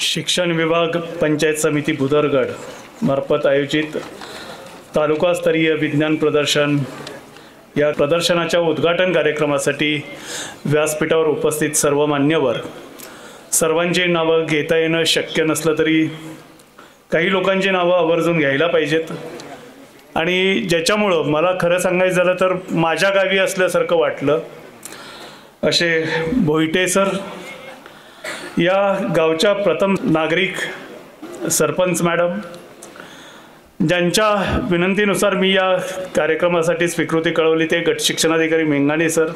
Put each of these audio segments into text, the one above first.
शिक्षण विभाग पंचायत समिती बुदरगड मार्फत आयोजित तालुकास्तरीय विज्ञान प्रदर्शन या प्रदर्शनाच्या उद्घाटन कार्यक्रमासाठी व्यासपीठावर उपस्थित सर्व मान्यवर, सर्वांची नावं घेता येणं शक्य नसलं तरी काही लोकांची नावं आवर्जून घ्यायला पाहिजेत आणि ज्याच्यामुळं मला खरं सांगायचं झालं तर माझ्या गावी असल्यासारखं वाटलं असे भोईटे सर, या गावच्या प्रथम नागरिक सरपंच मॅडम, ज्यांच्या विनंतीनुसार मी या कार्यक्रमासाठी स्वीकृती कळवली ते गट शिक्षणाधिकारी मेंगाणे सर,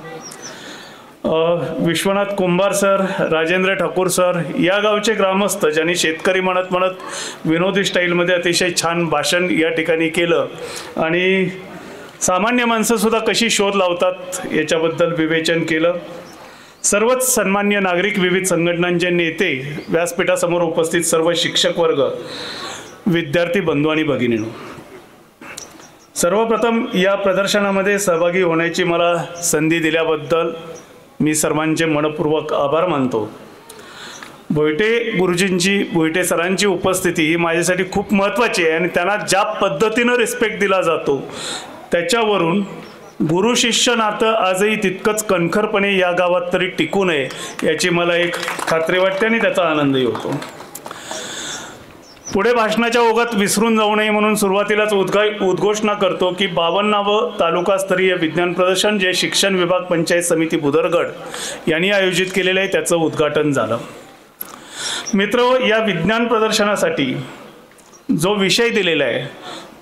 विश्वनाथ कुंभार सर, राजेंद्र ठाकूर सर, या गावचे ग्रामस्थ ज्यांनी शेतकरी म्हणत म्हणत विनोदी स्टाईलमध्ये अतिशय छान भाषण या ठिकाणी केलं आणि सामान्य माणसंसुद्धा कशी शोध लावतात याच्याबद्दल विवेचन केलं. सर्वच सन्मान्य नागरिक, विविध संघटनांचे नेते, व्यासपीठासमोर उपस्थित सर्व शिक्षक वर्ग, विद्यार्थी बंधू आणि भगिनींनो, सर्वप्रथम या प्रदर्शनामध्ये सहभागी होण्याची मला संधी दिल्याबद्दल मी सर्वांचे मनपूर्वक आभार मानतो. भोईटे गुरुजींची, भोईटे सरांची उपस्थिती ही माझ्यासाठी खूप महत्त्वाची आहे आणि त्यांना ज्या पद्धतीनं रिस्पेक्ट दिला जातो त्याच्यावरून गुरु शिष्य नातं आजही तितकंच कणखरपणे या गावात तरी टिकू नये याची मला एक खात्री वाटते आणि त्याचा आनंदही होतो. पुढे भाषणाच्या ओघात विसरून जाऊ नये म्हणून सुरुवातीलाच उद्घोषणा करतो की 52वे तालुकास्तरीय विज्ञान प्रदर्शन जे शिक्षण विभाग पंचायत समिती बुदरगड यांनी आयोजित केलेले आहे त्याचं उद्घाटन झालं. मित्र, या विज्ञान प्रदर्शनासाठी जो विषय दिलेला आहे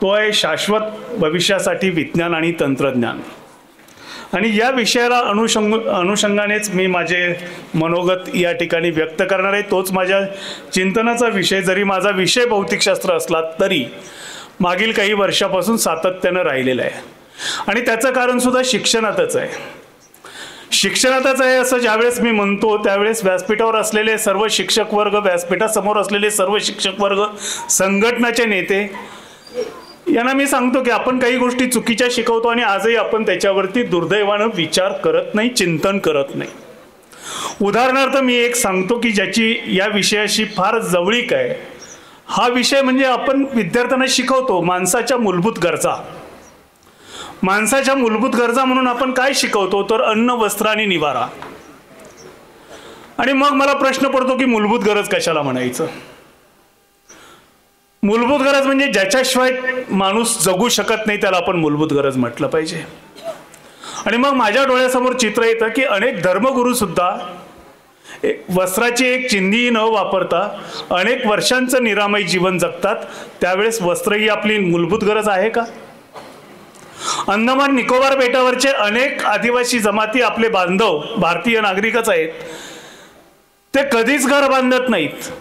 तो आहे शाश्वत भविष्यासाठी विज्ञान आणि तंत्रज्ञान आणि या विषयाला अनुषंगानेच मी माझे मनोगत या ठिकाणी व्यक्त करणार आहे. तोच माझ्या चिंतनाचा विषय, जरी माझा विषय भौतिकशास्त्र असला तरी मागील काही वर्षापासून सातत्यानं राहिलेला आहे आणि त्याचं कारणसुद्धा शिक्षणातच आहे. शिक्षणातच आहे असं ज्यावेळेस मी म्हणतो त्यावेळेस व्यासपीठावर असलेले सर्व शिक्षक वर्ग, व्यासपीठासमोर असलेले सर्व शिक्षक वर्ग, संघटनाचे नेते यांना मी सांगतो की आपण काही गोष्टी चुकीच्या शिकवतो आणि आजही आपण त्याच्यावरती दुर्दैवानं विचार करत नाही, चिंतन करत नाही. उदाहरणार्थ मी एक सांगतो की ज्याची या विषयाशी फार जवळीक आहे. हा विषय म्हणजे आपण विद्यार्थ्यांना शिकवतो माणसाच्या मूलभूत गरजा. माणसाच्या मूलभूत गरजा म्हणून आपण काय शिकवतो तर अन्न, वस्त्र आणि निवारा. आणि मग मला प्रश्न पडतो की मूलभूत गरज कशाला म्हणायचं? मूलभूत गरज म्हणजे ज्याच्याशिवाय माणूस जगू शकत नाही त्याला आपण मूलभूत गरज म्हटलं पाहिजे. आणि मग माझ्या डोळ्यासमोर चित्र येतं की अनेक धर्मगुरू सुद्धा वस्त्राची एक चिंधी न वापरता अनेक वर्षांचं निरामय जीवन जगतात. त्यावेळेस वस्त्र ही आपली मूलभूत गरज आहे का? अंदमान निकोबार बेटावरचे अनेक आदिवासी जमाती आपले बांधव भारतीय नागरिकच आहेत. ते कधीच घर बांधत नाहीत.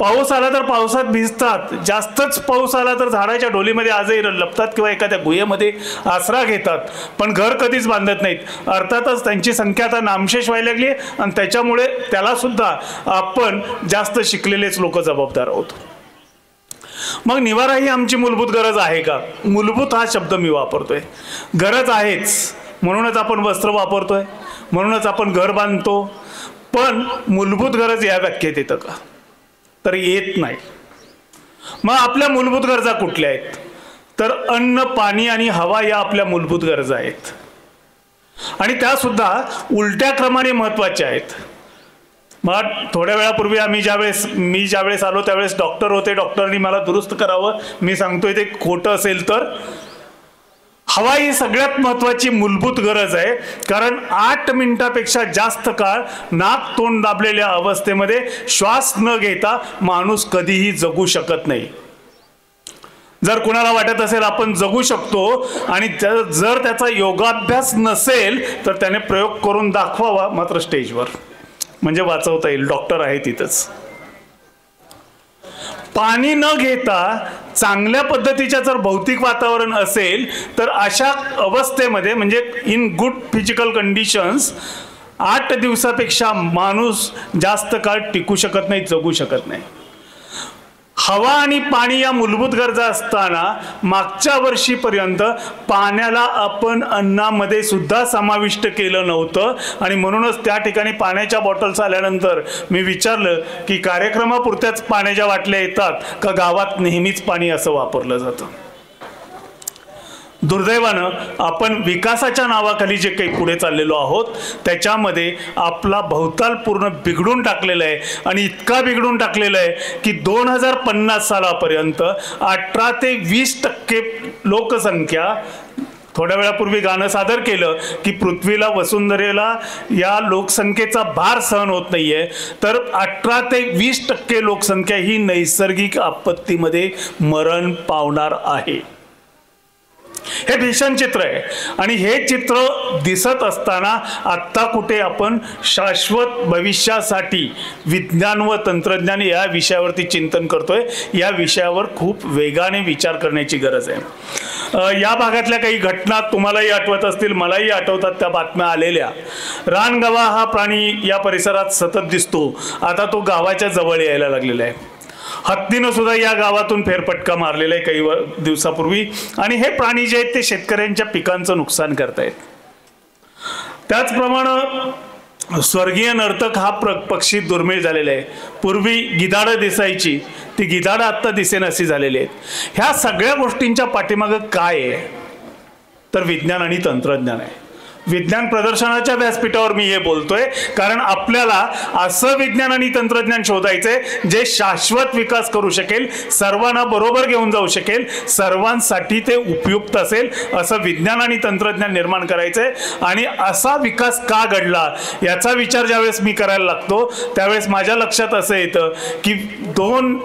पाऊस आला तर पावसात भिजतात, जास्तच पाऊस आला तर झाडाच्या ढोलीमध्ये आजही लपतात किंवा एखाद्या गुहेमध्ये आसरा घेतात, पण घर कधीच बांधत नाहीत. अर्थातच त्यांची संख्या आता नामशेष व्हायला लागली आहे आणि त्याच्यामुळे त्याला सुद्धा आपण जास्त शिकलेलेच लोक जबाबदार आहोत. मग निवारा ही आमची मूलभूत गरज आहे का? मूलभूत हा शब्द मी वापरतोय. गरज आहेच म्हणूनच आपण वस्त्र वापरतोय, म्हणूनच आपण घर बांधतो, पण मूलभूत गरज या व्याख्येत येतं का? तर येत नाही. मग आपल्या मूलभूत गरजा कुठल्या आहेत? तर अन्न, पाणी आणि हवा या आपल्या मूलभूत गरजा आहेत आणि त्या सुद्धा उलट्या क्रमाने महत्त्वाच्या आहेत. मग थोड्या वेळापूर्वी मी ज्यावेळेस आलो त्यावेळेस डॉक्टर होते. डॉक्टरनी मला दुरुस्त करावं, मी सांगतोय ते खोटं असेल तर हवा ही सगळ्यात महत्त्वाची मूलभूत गरज आहे. कारण 8 मिनिटापेक्षा जास्त काळ नाक तोंड दाबलेल्या अवस्थेमध्ये श्वास न घेता माणूस कधीही जगू शकत नाही. जर कुणाला वाटत असेल आपण जगू शकतो आणि जर त्याचा योगाभ्यास नसेल तर त्याने प्रयोग करून दाखवावा, मात्र स्टेजवर, म्हणजे वाचवता येईल. डॉक्टर आहे तिथंच. पाणी न घेता चांगल्या पद्धतीच्या जर भौतिक वातावरण असेल तर अशा अवस्थेमध्ये म्हणजे इन गुड फिजिकल कंडिशन्स 8 दिवसापेक्षा माणूस जास्त काळ टिकू शकत नाही, जगू शकत नाही. हवा आणि पाणी या मूलभूत गरजा असताना मागच्या वर्षीपर्यंत पाण्याला आपण अन्नामध्ये सुद्धा समाविष्ट केलं नव्हतं. आणि म्हणूनच त्या ठिकाणी पाण्याच्या बॉटल्स आल्यानंतर मी विचारलं की कार्यक्रमापुरत्याच पाण्याच्या बाटल्या येतात का गावात नेहमीच पाणी असं वापरलं जातं. दुर्दैवानं आपण विकासाच्या नावाखाली जे काही पुढे चाललेलो आहोत त्याच्यामध्ये आपला भवताल पूर्ण बिघडून टाकलेला आहे. आणि इतका बिघडून टाकलेला आहे की 2050 सालापर्यंत 18 ते 20% लोकसंख्या, थोड्या वेळापूर्वी गाणं सादर केलं की पृथ्वीला वसुंधरेला या लोकसंख्येचा भार सहन होत नाहीये, तर 18 ते 20% लोकसंख्या ही नैसर्गिक आपत्तीमध्ये मरण पावणार आहे. हे भीषण चित्र आहे. आणि हे चित्र दिसत असताना आत्ता कुठे आपण शाश्वत भविष्यासाठी विज्ञान व तंत्रज्ञान या विषयावरती चिंतन करतोय. या विषयावर खूप वेगाने विचार करण्याची गरज आहे. या भागातल्या काही घटना तुम्हालाही आठवत असतील, मलाही आठवतात त्या बातम्या आलेल्या. रानगवा हा प्राणी या परिसरात सतत दिसतो. आता तो गावाच्या जवळ यायला लागलेला आहे. हत्तीनं सुद्धा या गावातून फेरफटका मारलेला आहे काही दिवसापूर्वी. आणि हे प्राणी जे आहेत ते शेतकऱ्यांच्या पिकांचं नुकसान करतायत. त्याचप्रमाणे स्वर्गीय नर्तक हा पक्षी दुर्मिळ झालेला आहे. पूर्वी गिधाडं दिसायची, ती गिधाडं आत्ता दिसेनाशी झालेली आहेत. ह्या सगळ्या गोष्टींच्या पाठीमागं काय आहे तर विज्ञान आणि तंत्रज्ञान आहे. विज्ञान प्रदर्शनाच्या व्यासपीठावर मी हे बोलतोय कारण आपल्याला असं विज्ञान आणि तंत्रज्ञान शोधायचंय जे शाश्वत विकास करू शकेल, सर्वांना बरोबर घेऊन जाऊ शकेल, सर्वांसाठी ते उपयुक्त असेल असं विज्ञान आणि तंत्रज्ञान निर्माण करायचंय. आणि असा विकास का घडला याचा विचार ज्यावेळेस मी करायला लागतो त्यावेळेस माझ्या लक्षात असं येतं की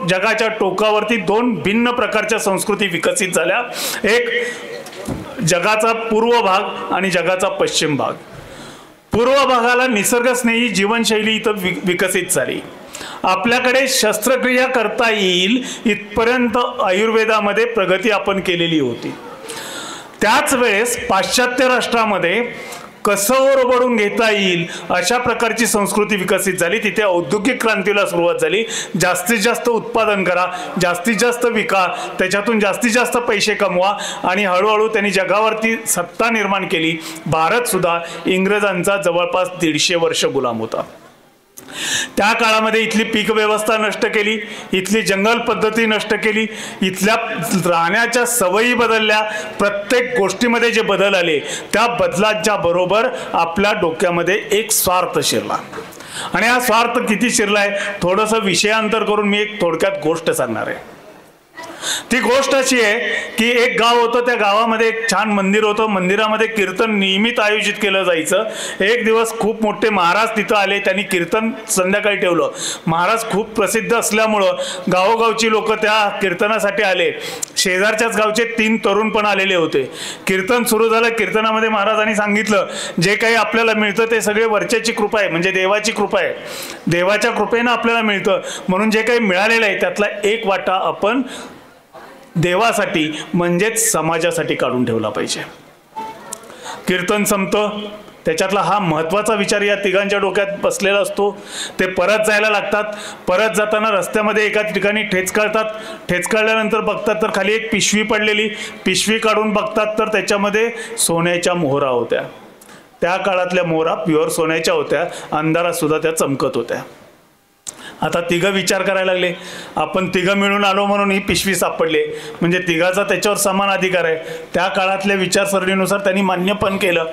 जगाच्या टोकावरती दोन भिन्न प्रकारच्या संस्कृती विकसित झाल्या. एक जगाचा पूर्व भाग आणि जगाचा पश्चिम भाग. पूर्व भागाला निसर्गस्नेही जीवनशैली इथं विकसित झाली. आपल्याकडे शस्त्रक्रिया करता येईल इथपर्यंत आयुर्वेदामध्ये प्रगती आपण केलेली होती. त्याच वेळेस पाश्चात्य राष्ट्रामध्ये कसं ओरबडून घेता येईल अशा प्रकारची संस्कृती विकसित झाली. तिथे औद्योगिक क्रांतीला सुरुवात झाली. जास्तीत जास्त उत्पादन करा, जास्तीत जास्त विका, त्याच्यातून जास्तीत जास्त पैसे कमवा. आणि हळूहळू त्यांनी जगावरती सत्ता निर्माण केली. भारत सुद्धा इंग्रजांचा जवळपास 150 वर्ष गुलाम होता. त्या काळामध्ये इथली पीक व्यवस्था नष्ट केली, इथली जंगल पद्धती नष्ट केली, इथल्या राहण्याच्या सवयी बदलल्या. प्रत्येक गोष्टीमध्ये जे बदल आले त्या बदलांच्या बरोबर आपल्या डोक्यामध्ये एक स्वार्थ शिरला. आणि हा स्वार्थ किती शिरलाय थोडंसं विषयांतर करून मी एक थोडक्यात गोष्ट सांगणार आहे. ती गोष्ट अशी आहे की एक गाव होतं, त्या गावामध्ये एक छान मंदिर होतं. मंदिरामध्ये कीर्तन नियमित आयोजित केलं जायचं. एक दिवस खूप मोठे महाराज तिथं आले, त्यांनी कीर्तन संध्याकाळी ठेवलं. महाराज खूप प्रसिद्ध असल्यामुळं गावोगावची लोक त्या कीर्तनासाठी आले. शेजारच्याच गावचे 3 तरुण पण आलेले होते. कीर्तन सुरू झालं. कीर्तनामध्ये महाराजांनी सांगितलं जे काही आपल्याला मिळतं ते सगळे वरच्याची कृपा आहे, म्हणजे देवाची कृपा आहे. देवाच्या कृपेनं आपल्याला मिळतं. म्हणून जे काही मिळालेलं आहे त्यातला एक वाटा आपण देवासाठी म्हणजेच समाजासाठी काढून ठेवला पाहिजे. कीर्तन संपतं. त्याच्यातला हा महत्त्वाचा विचार या तिघांच्या डोक्यात बसलेला असतो. ते परत जायला लागतात. परत जाताना रस्त्यामध्ये एका ठिकाणी ठेचकाळतात. ठेचकाळल्यानंतर बघतात तर खाली एक पिशवी पडलेली. पिशवी काढून बघतात तर त्याच्यामध्ये सोन्याच्या मोहरा होत्या. त्या काळातल्या मोहरा प्युअर सोन्याच्या होत्या. अंधारात सुद्धा त्या चमकत होत्या. आता तिघं विचार करायला लागले, आपण तिघं मिळून आलो म्हणून ही पिशवी सापडली, म्हणजे तिघाचा त्याच्यावर समान अधिकार आहे. त्या काळातल्या विचारसरणीनुसार त्यांनी मान्य पण केलं.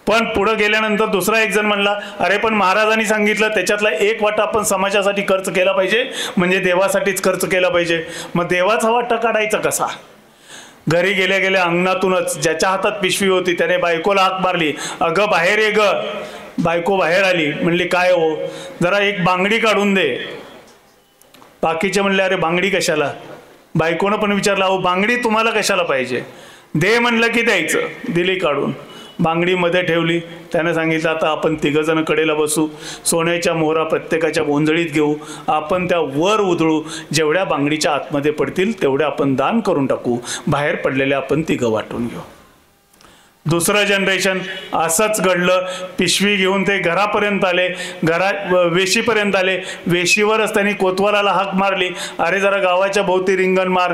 पण पुढे गेल्यानंतर दुसरा एक जण म्हणला, अरे पण महाराजांनी सांगितलं त्याच्यातला एक वाटा आपण समाजासाठी खर्च केला पाहिजे, म्हणजे देवासाठीच खर्च केला पाहिजे. मग देवाचा वाटा काढायचा कसा? घरी गेल्या गेल्या अंगणातूनच ज्याच्या हातात पिशवी होती त्याने बायकोला हाक मारली, अगं बाहेर ये ग. बायको बाहेर आली. म्हणली काय हो, जरा एक बांगडी काढून दे. बाकीचे म्हणले अरे बांगडी कशाला? बायकोनं पण विचारलं, अहो बांगडी तुम्हाला कशाला पाहिजे? दे म्हणलं की द्यायचं. दिली काढून. बांगडी मध्ये ठेवली. त्याने सांगितलं आता आपण तिघजण कडेला बसू, सोन्याच्या मोहरा प्रत्येकाच्या गोंजळीत घेऊ, आपण त्या वर उधळू, जेवढ्या बांगडीच्या आतमध्ये पडतील तेवढ्या आपण दान करून टाकू, बाहेर पडलेल्या आपण तिघं वाटून घेऊ. दुसरं जनरेशन असंच घडलं. पिशवी घेऊन ते घरापर्यंत आले, वेशीपर्यंत आले. वेशीवरच त्यांनी कोतवालाला हाक मारली, अरे जरा गावाच्या भोवती रिंगण मार.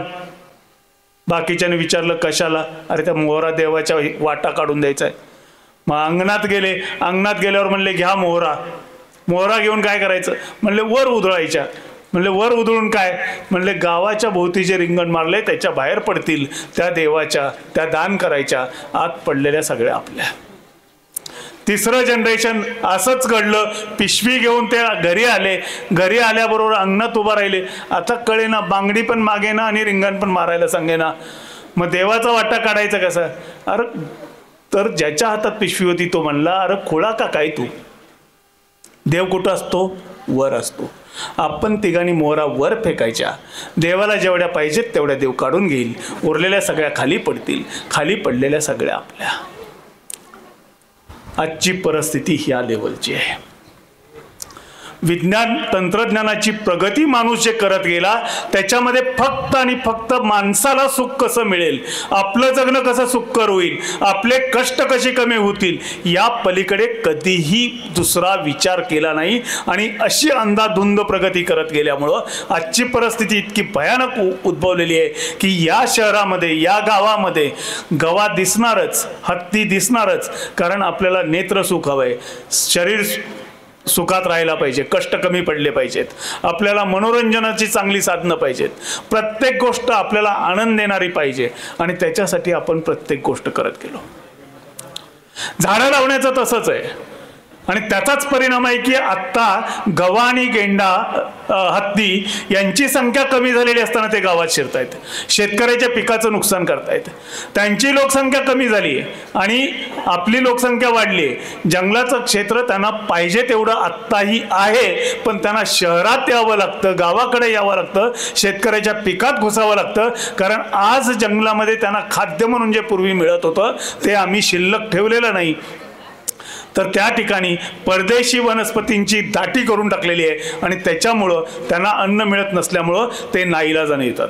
बाकीच्याने विचारलं कशाला? अरे त्या मोहरा देवाच्या वाटा काढून द्यायचा आहे. मग अंगणात गेले. अंगणात गेल्यावर म्हणले घ्या मोहरा. मोहरा घेऊन काय करायचं? म्हणले वर उधळायच्या. म्हणले वर उधळून काय? म्हणले गावाच्या भोवती जे रिंगण मारले त्याच्या बाहेर पडतील, त्या देवाच्या, त्या दान करायच्या, आत पडलेल्या सगळ्या आपल्या. तिसरं जनरेशन असंच घडलं. पिशवी घेऊन ते घरी आले. घरी आल्याबरोबर अंगणात उभा राहिले. आता कळेना, बांगडी पण मागेना आणि रिंगण पण मारायला सांगेना. मग देवाचा वाटा काढायचा कसा? अरे तर ज्याच्या हातात पिशवी होती तो म्हणला, अरे खुळा का काय तू? देव कुठं असतो? वर असतो. आपण तिघांनी मोहरा वर फेकायच्या. देवाला जेवढ्या पाहिजेत तेवढ्या देव काढून घेईल, उरलेल्या सगळ्या खाली पडतील. खाली पडलेल्या सगळ्या आपल्या. आजची परिस्थिती ह्या लेवलची आहे. विज्ञान तंत्रज्ञानाची प्रगती माणूस जे करत गेला त्याच्यामध्ये फक्त आणि फक्त माणसाला सुख कसं मिळेल, आपलं जगणं कसं सुखकर होईल, आपले कष्ट कसे कमी होतील, या पलीकडे कधीही दुसरा विचार केला नाही. आणि अशी अंधाधुंद प्रगती करत गेल्यामुळं आजची परिस्थिती इतकी भयानक उद्भवलेली आहे की या शहरामध्ये, या गावामध्ये गवा दिसणारच, हत्ती दिसणारच. कारण आपल्याला नेत्र सुख हवंय, शरीर सुखात राहायला पाहिजे, कष्ट कमी पडले पाहिजेत, आपल्याला मनोरंजनाची चांगली साधनं पाहिजेत, प्रत्येक गोष्ट आपल्याला आनंद देणारी पाहिजे. आणि त्याच्यासाठी आपण प्रत्येक गोष्ट करत गेलो. झाडं लावण्याचं तसंच आहे. आणि त्याचाच परिणाम आहे की आत्ता गवा आणि गेंडा, हत्ती यांची संख्या कमी झालेली असताना ते गावात शिरतायत, शेतकऱ्याच्या पिकाचं नुकसान करतायत. त्यांची लोकसंख्या कमी झाली आहे आणि आपली लोकसंख्या वाढली आहे. जंगलाचं क्षेत्र त्यांना पाहिजे तेवढं आत्ताही आहे, पण त्यांना शहरात यावं लागतं, गावाकडे यावं लागतं, शेतकऱ्याच्या पिकात घुसावं लागतं. कारण आज जंगलामध्ये त्यांना खाद्य म्हणून जे पूर्वी मिळत होतं ते आम्ही शिल्लक ठेवलेलं नाही. तर त्या ठिकाणी परदेशी वनस्पतींची दाटी करून टाकलेली आहे आणि त्याच्यामुळं त्यांना अन्न मिळत नसल्यामुळं ते नाईलाजाने येतात.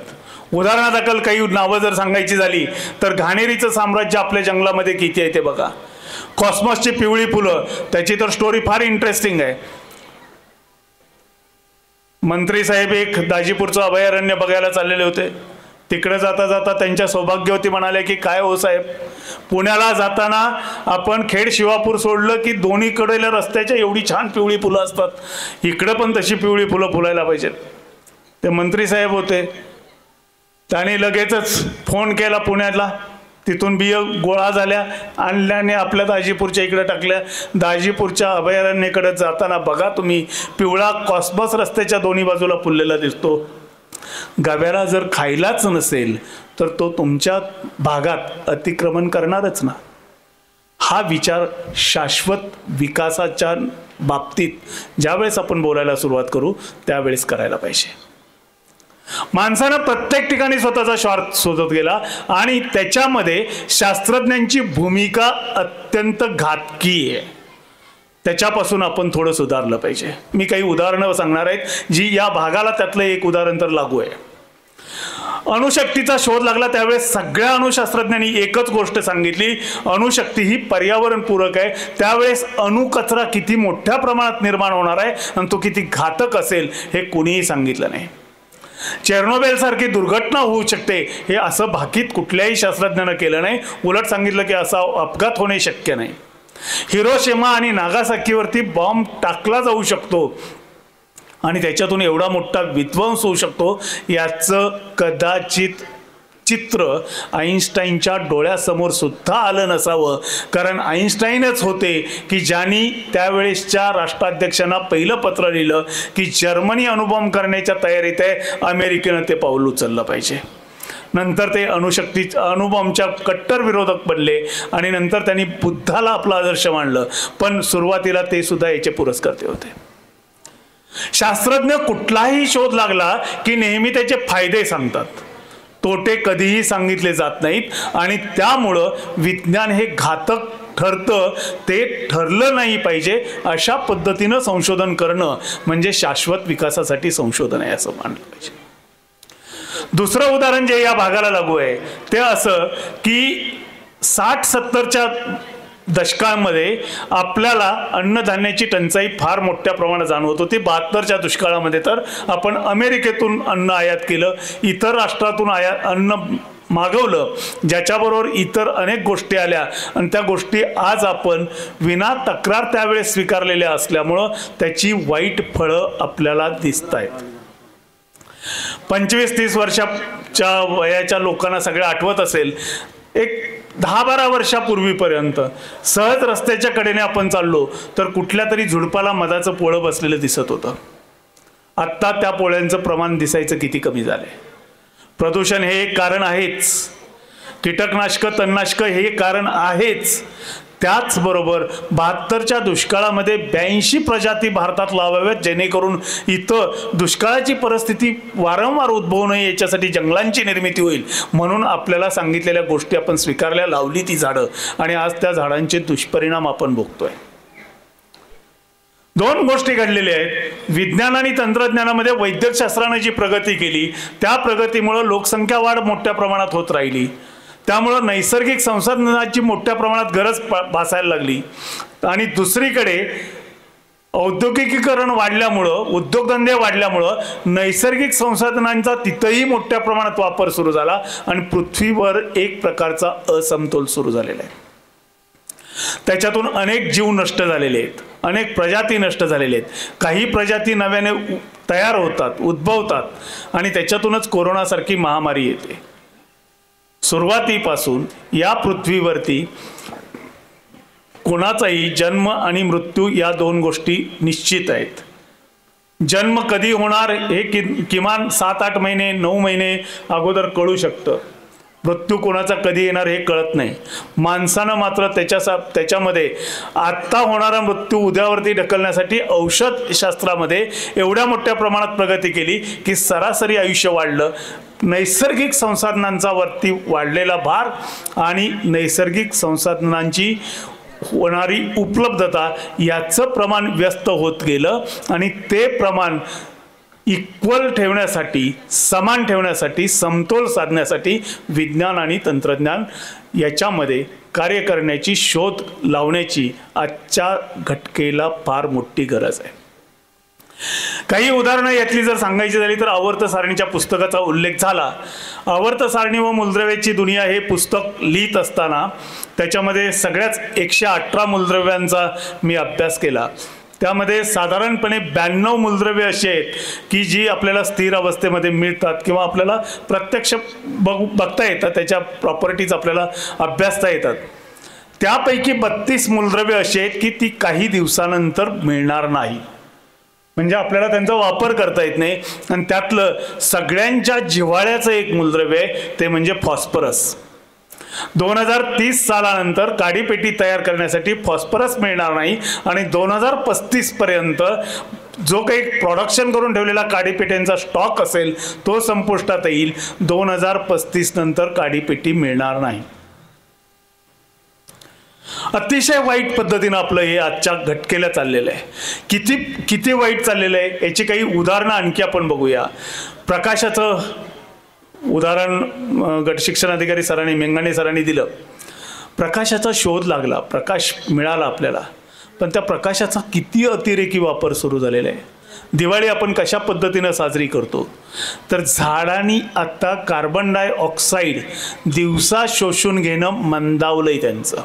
उदाहरणादाखल काही नावं जर सांगायची झाली तर घाणेरीचं साम्राज्य आपल्या जंगलामध्ये किती आहे ते बघा. कॉस्मॉसची पिवळी फुलं, त्याची तर स्टोरी फार इंटरेस्टिंग आहे. मंत्री साहेब एक दाजीपूरचं अभयारण्य बघायला चाललेले होते. तिकडे जाता जाता त्यांच्या सौभाग्यवती म्हणाले की काय हो साहेब, पुण्याला जाताना आपण खेड शिवापूर सोडलं की दोन्हीकडेला रस्त्याच्या एवढी छान पिवळी फुलं असतात, इकडं पण तशी पिवळी फुलं फुलायला पाहिजेत. ते मंत्री साहेब होते, त्याने लगेचच फोन केला पुण्याला. तिथून बिय गोळा झाल्या, आणल्याने आपल्या दाजीपूरच्या इकडे टाकल्या. दाजीपूरच्या अभयारण्याकडे जाताना बघा तुम्ही, पिवळा कॉस्मॉस रस्त्याच्या दोन्ही बाजूला फुललेला दिसतो. गव्याला जर खायलाच नसेल तर तो तुमच्या भागात अतिक्रमण करणारच ना. हा विचार शाश्वत विकासाच्या बाबतीत ज्यावेळेस आपण बोलायला सुरुवात करू त्यावेळेस करायला पाहिजे. माणसानं प्रत्येक ठिकाणी स्वतःचा स्वार्थ शोधत गेला आणि त्याच्यामध्ये शास्त्रज्ञांची भूमिका अत्यंत घातकी आहे. त्याच्यापासून आपण थोडं सुधारलं पाहिजे. मी काही उदाहरणं सांगणार आहेत जी या भागाला, त्यातलं एक उदाहरण तर लागू आहे. अणुशक्तीचा शोध लागला त्यावेळेस सगळ्या अणुशास्त्रज्ञांनी एकच गोष्ट सांगितली, अणुशक्ती ही पर्यावरण पूरक आहे. त्यावेळेस अणुकचरा किती मोठ्या प्रमाणात निर्माण होणार आहे आणि तो किती घातक असेल हे कुणीही सांगितलं नाही. चेर्नोबिल सारखी दुर्घटना होऊ शकते हे असं भाकीत कुठल्याही शास्त्रज्ञानं केलं नाही. उलट सांगितलं की असा अपघात होणे शक्य नाही. हिरोशिमा आणि नागासाकीवरती बॉम्ब टाकला जाऊ शकतो आणि त्याच्यातून एवढा मोठा विध्वंस होऊ शकतो याचं कदाचित चित्र आईन्स्टाईनच्या डोळ्यासमोर सुद्धा आलं नसावं. कारण आईन्स्टाईनच होते की ज्यांनी त्यावेळेसच्या राष्ट्राध्यक्षांना पहिलं पत्र लिहिलं की जर्मनी अणुबॉम्ब करण्याच्या तयारीत आहे, अमेरिकेनं ते पाऊल उचललं पाहिजे. नंतर ते अणुबॉम्बच्या कट्टर विरोधक बनले आणि नंतर त्यांनी बुद्धाला आपला आदर्श मानलं. पण सुरुवातीला ते सुद्धा याचे पुरस्कर्ते होते. शास्त्रज्ञ कुठलाही शोध लागला की नेहमी त्याचे फायदे सांगतात, तोटे कधीही सांगितले जात नाहीत. आणि त्यामुळं विज्ञान हे घातक ठरतं, ते ठरलं नाही पाहिजे. अशा पद्धतीनं संशोधन करणं म्हणजे शाश्वत विकासासाठी संशोधन आहे असं मानलं पाहिजे. दुसरं उदाहरण जे या भागाला लागू आहे ते असं की 60-70च्या दशकांमध्ये आपल्याला अन्नधान्याची टंचाई फार मोठ्या प्रमाणात जाणवत होती. 72च्या दुष्काळामध्ये तर आपण अमेरिकेतून अन्न आयात केलं, इतर राष्ट्रातून अन्न मागवलं, ज्याच्याबरोबर इतर अनेक गोष्टी आल्या आणि त्या गोष्टी आज आपण विना तक्रार त्यावेळेस स्वीकारलेल्या असल्यामुळं त्याची वाईट फळं आपल्याला दिसत आहेत. 25-30 वर्षाच्या वयाच्या लोकांना सगळं आठवत असेल, एक 10-12 वर्षापूर्वीपर्यंत सहज रस्त्याच्या कडेने आपण चाललो तर कुठल्या तरी झुडपाला मधाचं पोळं बसलेलं दिसत होतं. आत्ता त्या पोळ्यांचं प्रमाण दिसायचं किती कमी झालंय. प्रदूषण हे एक कारण आहेच, कीटकनाशकं तणनाशकं हे कारण आहेच. त्याचबरोबर 72च्या दुष्काळामध्ये 82 प्रजाती भारतात लावाव्यात, जेणेकरून इथं दुष्काळाची परिस्थिती वारंवार उद्भवू नये याच्यासाठी जंगलांची निर्मिती होईल. म्हणून आपल्याला सांगितलेल्या गोष्टी आपण स्वीकारल्या, लावली ती झाडं आणि आज त्या झाडांचे दुष्परिणाम आपण भोगतोय. 2 गोष्टी घडलेल्या आहेत. विज्ञान आणि तंत्रज्ञानामध्ये वैद्यकशास्त्राने जी प्रगती केली त्या प्रगतीमुळे लोकसंख्या वाढ मोठ्या प्रमाणात होत राहिली, त्यामुळं नैसर्गिक संसाधनाची मोठ्या प्रमाणात गरज भासायला लागली. आणि दुसरीकडे औद्योगिकीकरण वाढल्यामुळं, उद्योगधंदे वाढल्यामुळं नैसर्गिक संसाधनांचा तिथंही मोठ्या प्रमाणात वापर सुरू झाला आणि पृथ्वीवर एक प्रकारचा असमतोल सुरू झालेला आहे. त्याच्यातून अनेक जीव नष्ट झालेले आहेत, अनेक प्रजाती नष्ट झालेले आहेत, काही प्रजाती नव्याने तयार होतात, उद्भवतात आणि त्याच्यातूनच कोरोनासारखी महामारी येते. सुरुवातीपासून या पृथ्वीवरती कोणाचाही जन्म आणि मृत्यू या 2 गोष्टी निश्चित आहेत. जन्म कधी होणार हे किमान 7-8 महिने 9 महिने अगोदर कळू शकतं. मृत्यू कोणाचा कधी येणार हे कळत नाही. माणसानं मात्र त्याच्यामध्ये आत्ता होणारा मृत्यू उद्यावरती ढकलण्यासाठी औषधशास्त्रामध्ये एवढ्या मोठ्या प्रमाणात प्रगती केली की सरासरी आयुष्य वाढलं. नैसर्गिक संसाधनांचा वरती वाढलेला भार आणि नैसर्गिक संसाधनांची होणारी उपलब्धता याचं प्रमाण व्यस्त होत गेलं आणि ते प्रमाण इक्वल ठेवण्यासाठी, समान ठेवण्यासाठी, समतोल साधण्यासाठी विज्ञान आणि तंत्रज्ञान याच्यामध्ये कार्य करण्याची, शोध लावण्याची आजच्या घटकेला फार मोठी गरज आहे. काही उदाहरणं यातली जर सांगायची झाली तर आवर्त सारणीच्या पुस्तकाचा उल्लेख झाला. आवर्त सारणी व मूलद्रव्याची दुनिया हे पुस्तक लिहित असताना त्याच्यामध्ये सगळ्याच 118 मूलद्रव्यांचा मी अभ्यास केला. त्यामध्ये साधारणपणे 92 मूलद्रव्ये अशी आहेत की जी आपल्याला स्थिर अवस्थेमध्ये मिळतात किंवा आपल्याला प्रत्यक्ष बघता येतात, त्याच्या प्रॉपर्टीज आपल्याला अभ्यासता येतात. त्यापैकी 32 मूलद्रव्ये अशी आहेत की ती काही दिवसानंतर मिळणार नाही, म्हणजे आपल्याला त्यांचा वापर करता येत नाही. आणि त्यातलं सगळ्यांच्या जिव्हाळ्याचं एक मूलद्रव्य आहे ते म्हणजे फॉस्फरस. 2030 सालानंतर काडीपेटी तयार करण्यासाठी फॉस्फरस मिळणार नाही आणि 2035 पर्यंत जो काही प्रोडक्शन करून ठेवलेला काडीपेट्यांचा स्टॉक असेल तो संपुष्टात येईल. 2035 नंतर काडीपेटी मिळणार नाही. अतिशय वाईट पद्धतीनं आपलं हे आजच्या घटकेला चाललेलं आहे. किती वाईट चाललेलं आहे याची काही उदाहरणं आणखी आपण बघूया. प्रकाशाचं उदाहरण गट शिक्षण अधिकारी सरांनी, मेंगाणे सरांनी दिलं. प्रकाशाचा शोध लागला, प्रकाश मिळाला आपल्याला, पण त्या प्रकाशाचा किती अतिरेकी वापर सुरू झालेला आहे. दिवाळी आपण कशा पद्धतीनं साजरी करतो तर झाडांनी आता कार्बन डायऑक्साईड दिवसा शोषून घेणं मंदावलंय. त्यांचं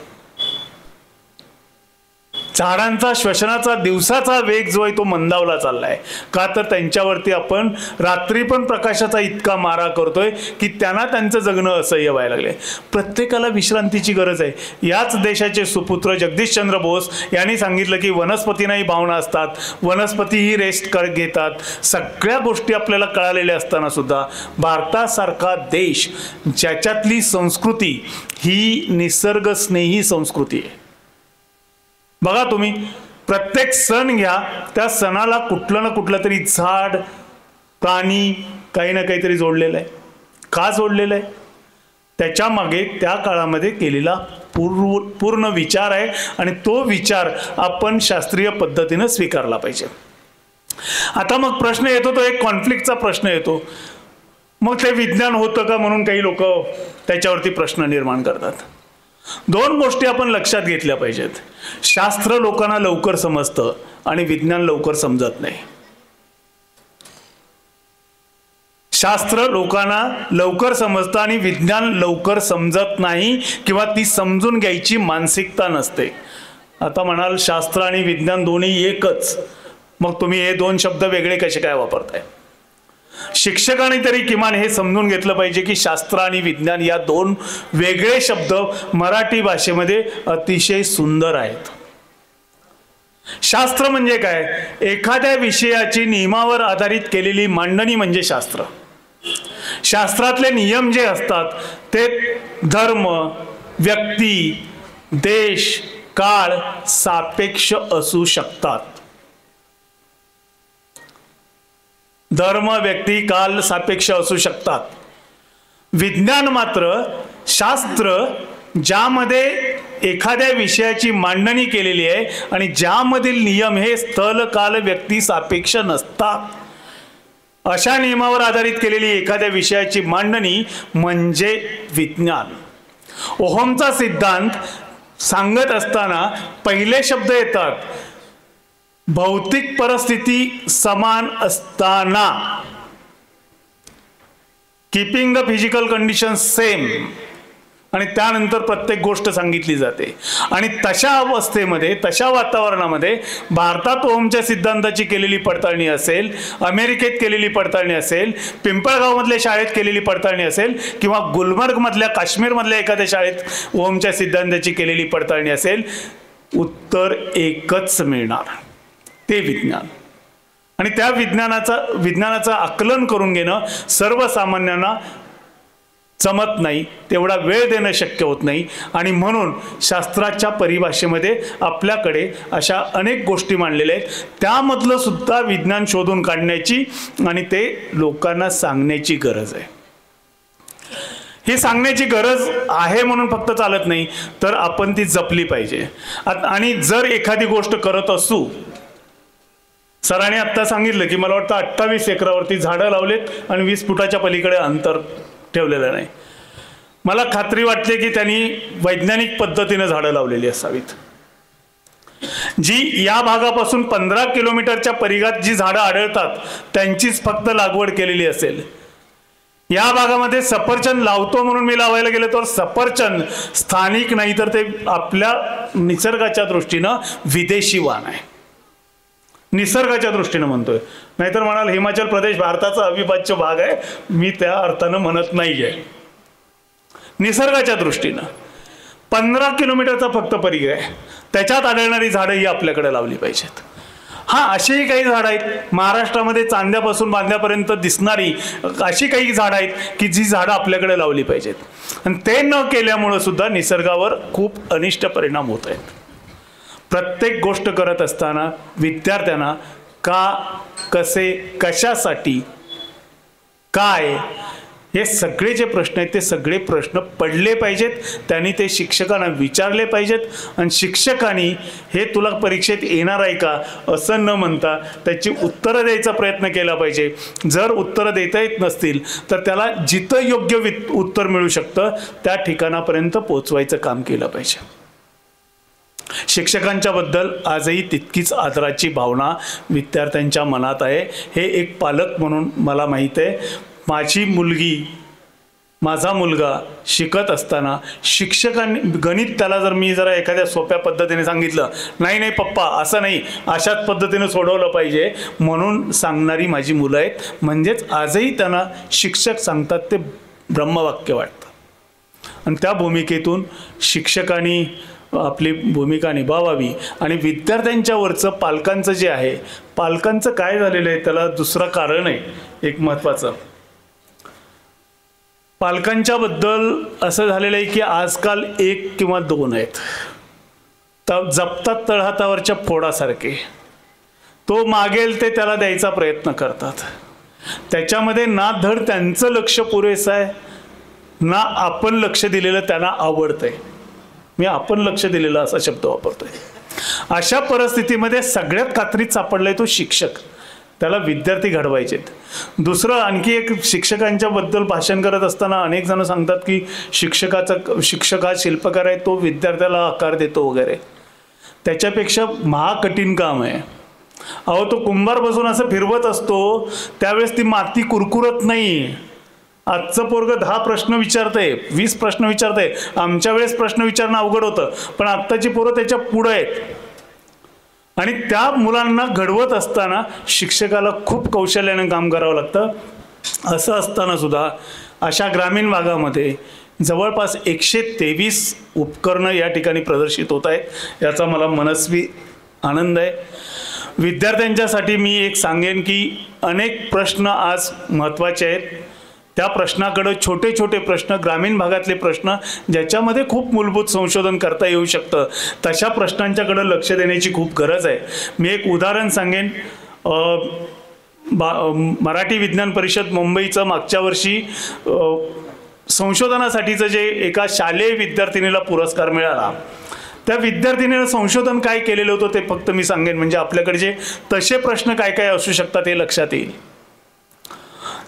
झाडांचा श्वसनाचा दिवसाचा वेग जो आहे तो मंदावला चाललाय. का तर त्यांच्यावरती आपण रात्री पण प्रकाशाचा इतका मारा करतोय की त्यांना त्यांचं जगणं असह्य व्हायला लागलंय. प्रत्येकाला विश्रांतीची गरज आहे. याच देशाचे सुपुत्र जगदीशचंद्र बोस यांनी सांगितलं की वनस्पतींनाही भावना असतात, वनस्पतीही रेस्ट घेतात. सगळ्या गोष्टी आपल्याला कळालेल्या असताना सुद्धा भारतासारखा देश ज्याच्यातली संस्कृती ही निसर्गस्नेही संस्कृती आहे. बघा तुम्ही प्रत्येक सण घ्या, त्या सणाला कुठलं ना कुठलं तरी झाड, प्राणी काही ना काहीतरी जोडलेलं आहे. का जोडलेलं आहे? त्याच्या मागे त्या काळामध्ये केलेला पूर्ण विचार आहे आणि तो विचार आपण शास्त्रीय पद्धतीने स्वीकारला पाहिजे. आता मग प्रश्न येतो, तो एक कॉन्फ्लिक्टचा प्रश्न येतो. मग ते विज्ञान होतं का म्हणून काही लोक त्याच्यावरती प्रश्न निर्माण करतात. दोन गोष्टी आपण लक्षात घेतल्या पाहिजेत. शास्त्र लोकांना लवकर समजतं आणि विज्ञान लवकर समजत नाही. शास्त्र लोकांना लवकर समजतं आणि विज्ञान लवकर समजत नाही किंवा ती समजून घ्यायची मानसिकता नसते. आता म्हणाल शास्त्र आणि विज्ञान दोन्ही एकच, मग तुम्ही हे दोन शब्द वेगळे कसे काय वापरताय? शिक्षकांनी तरी किमान हे समजून घेतलं पाहिजे की शास्त्र आणि विज्ञान या दोन वेगळे शब्द मराठी भाषेमध्ये अतिशय सुंदर आहेत. शास्त्र म्हणजे काय? एखाद्या विषयाची नियमावर आधारित केलेली मांडणी म्हणजे शास्त्र. शास्त्रातले नियम जे असतात ते धर्म, व्यक्ती, देश, काळ सापेक्ष असू शकतात. धर्म, व्यक्ती, काल सापेक्ष असू शकतात. विज्ञान मात्र शास्त्र ज्यामध्ये एखाद्या विषयाची मांडणी केलेली आहे आणि ज्यामधील नियम हे स्थल, काल, व्यक्ती सापेक्ष नसतात, अशा नियमावर आधारित केलेली एखाद्या विषयाची मांडणी म्हणजे विज्ञान. ओहमचा सिद्धांत सांगत असताना पहिले शब्द येतात भौतिक परिस्थिती समान असताना, keeping the physical condition same, आणि त्यानंतर प्रत्येक गोष्ट सांगितली जाते. आणि तशा अवस्थेमध्ये, तशा वातावरणामध्ये भारतात ओहमच्या सिद्धांताची केलेली पडताळणी असेल, अमेरिकेत केलेली पडताळणी असेल, पिंपळगावमधल्या शाळेत केलेली पडताळणी असेल किंवा गुलमर्गमधल्या, काश्मीरमधल्या एखाद्या शाळेत ओहमच्या सिद्धांताची केलेली पडताळणी असेल, उत्तर एकच मिळणार, ते विज्ञान. आणि त्या विज्ञानाचं आकलन करून घेणं सर्वसामान्यांना जमत नाही, तेवढा वेळ देणं शक्य होत नाही. आणि म्हणून शास्त्राच्या परिभाषेमध्ये आपल्याकडे अशा अनेक गोष्टी मांडलेल्या आहेत, त्यामधलं सुद्धा विज्ञान शोधून काढण्याची आणि ते लोकांना सांगण्याची गरज आहे. ही सांगण्याची गरज आहे म्हणून फक्त चालत नाही, तर आपण ती जपली पाहिजे. आणि जर एखादी गोष्ट करत असू, सरांनी आत्ता सांगितलं की मला वाटतं 28 एकरावरती झाडं लावलेत आणि 20 फुटाच्या पलीकडे अंतर ठेवलेलं नाही. मला खात्री वाटते की त्यांनी वैज्ञानिक पद्धतीने झाडं लावलेली असावीत. जी या भागापासून 15 किलोमीटरच्या परिघात जी झाडं आढळतात त्यांचीच फक्त लागवड केलेली असेल. या भागामध्ये सफरचंद लावतो म्हणून मी लावायला गेलो तर सफरचंद स्थानिक नाही, तर ते आपल्या निसर्गाच्या दृष्टीनं विदेशी वाण आहे. निसर्गाच्या दृष्टीनं म्हणतोय, नाहीतर म्हणाल हिमाचल प्रदेश भारताचा अविभाज्य भाग आहे, मी त्या अर्थानं म्हणत नाहीये. निसर्गाच्या दृष्टीनं 15 किलोमीटरचा फक्त परिघ आहे, त्याच्यात आढळणारी झाडं ही आपल्याकडे लावली पाहिजेत. हा, अशीही काही झाडं आहेत महाराष्ट्रामध्ये चांद्यापासून बांध्यापर्यंत दिसणारी, अशी काही झाडं आहेत की जी झाडं आपल्याकडे लावली पाहिजेत. आणि ते न केल्यामुळं सुद्धा निसर्गावर खूप अनिष्ट परिणाम होत आहेत. प्रत्येक गोष्ट करत असताना विद्यार्थ्यांना का, कसे, कशासाठी, काय, हे सगळे जे प्रश्न आहेत ते सगळे प्रश्न पडले पाहिजेत. त्यांनी ते शिक्षकांना विचारले पाहिजेत. आणि शिक्षकांनी हे तुला परीक्षेत येणार आहे का असं न म्हणता त्याची उत्तरं द्यायचा प्रयत्न केला पाहिजे. जर उत्तरं देता येत नसतील तर त्याला जिथं योग्य उत्तर मिळू शकतं त्या ठिकाणापर्यंत पोचवायचं काम केलं पाहिजे. शिक्षकांच्या बद्दल आजही तितकीच आदराची भावना विद्यार्थ्यांच्या मनात आहे. हे एक पालक म्हणून मला माहीत आहे. माझी मुलगी, माझा मुलगा शिकत असताना शिक्षकांनी गणित त्याला जर मी जरा एखाद्या सोप्या पद्धतीने सांगितलं, नाही नाही पप्पा असं नाही, अशाच पद्धतीने सोडवलं पाहिजे म्हणून सांगणारी माझी मुलं आहेत. म्हणजेच आजही त्यांना शिक्षक सांगतात ते ब्रह्मवाक्य वाटतं. आणि त्या भूमिकेतून शिक्षकांनी आपली भूमिका निभावावी. आणि विद्यार्थ्यांच्या वरचं पालकांचं जे आहे, पालकांचं काय झालेलं आहे त्याला दुसरं कारण आहे एक महत्त्वाचं. पालकांच्या बद्दल असं झालेलं आहे की आजकाल 1 किंवा 2 आहेत, तर जपतात तळहातावरच्या फोडासारखे. तो मागेल ते त्याला द्यायचा प्रयत्न करतात. त्याच्यामध्ये ना धड त्यांचं लक्ष पुरेसं आहे, ना आपण लक्ष दिलेलं त्यांना आवडतंय. मी आपण लक्ष दिलेलं असा शब्द वापरतोय. अशा परिस्थितीमध्ये सगळ्यात कात्रीत सापडलाय तो शिक्षक. त्याला विद्यार्थी घडवायचेत. दुसरं आणखी एक, शिक्षकांच्या बद्दल भाषण करत असताना अनेक जण सांगतात की शिक्षक हा शिल्पकार आहे, तो विद्यार्थ्याला आकार देतो वगैरे. त्याच्यापेक्षा महाकठीण काम आहे. अहो, तो कुंभार बसून असं फिरवत असतो, त्यावेळेस ती माती कुरकुरत नाही. आजचं पोरगं 10 प्रश्न विचारतंय, 20 प्रश्न विचारतंय. आमच्या वेळेस प्रश्न विचारणं अवघड होतं, पण आत्ताची पोरं त्याच्या पुढं आहेत. आणि त्या मुलांना घडवत असताना शिक्षकाला खूप कौशल्याने काम करावं लागतं. असं असताना सुद्धा अशा ग्रामीण भागामध्ये जवळपास 123 उपकरणं या ठिकाणी प्रदर्शित होत आहेत. याचा मला मनस्वी आनंद आहे. विद्यार्थ्यांच्यासाठी मी एक सांगेन की अनेक प्रश्न आज महत्त्वाचे आहेत. त्या प्रश्नाकडे, छोटे छोटे प्रश्न, ग्रामीण भागातले प्रश्न ज्याच्यामध्ये खूप मूलभूत संशोधन करता येऊ शकतं, तशा प्रश्नांच्याकडे लक्ष देण्याची खूप गरज आहे. मी एक उदाहरण सांगेन. मराठी विज्ञान परिषद मुंबईचं मागच्या वर्षी संशोधनासाठीचं जे एका शालेय विद्यार्थिनीला पुरस्कार मिळाला, त्या विद्यार्थिनीनं संशोधन काय केलेलं होतं ते फक्त मी सांगेन, म्हणजे आपल्याकडे जे तसे प्रश्न काय काय असू शकतात हे लक्षात येईल.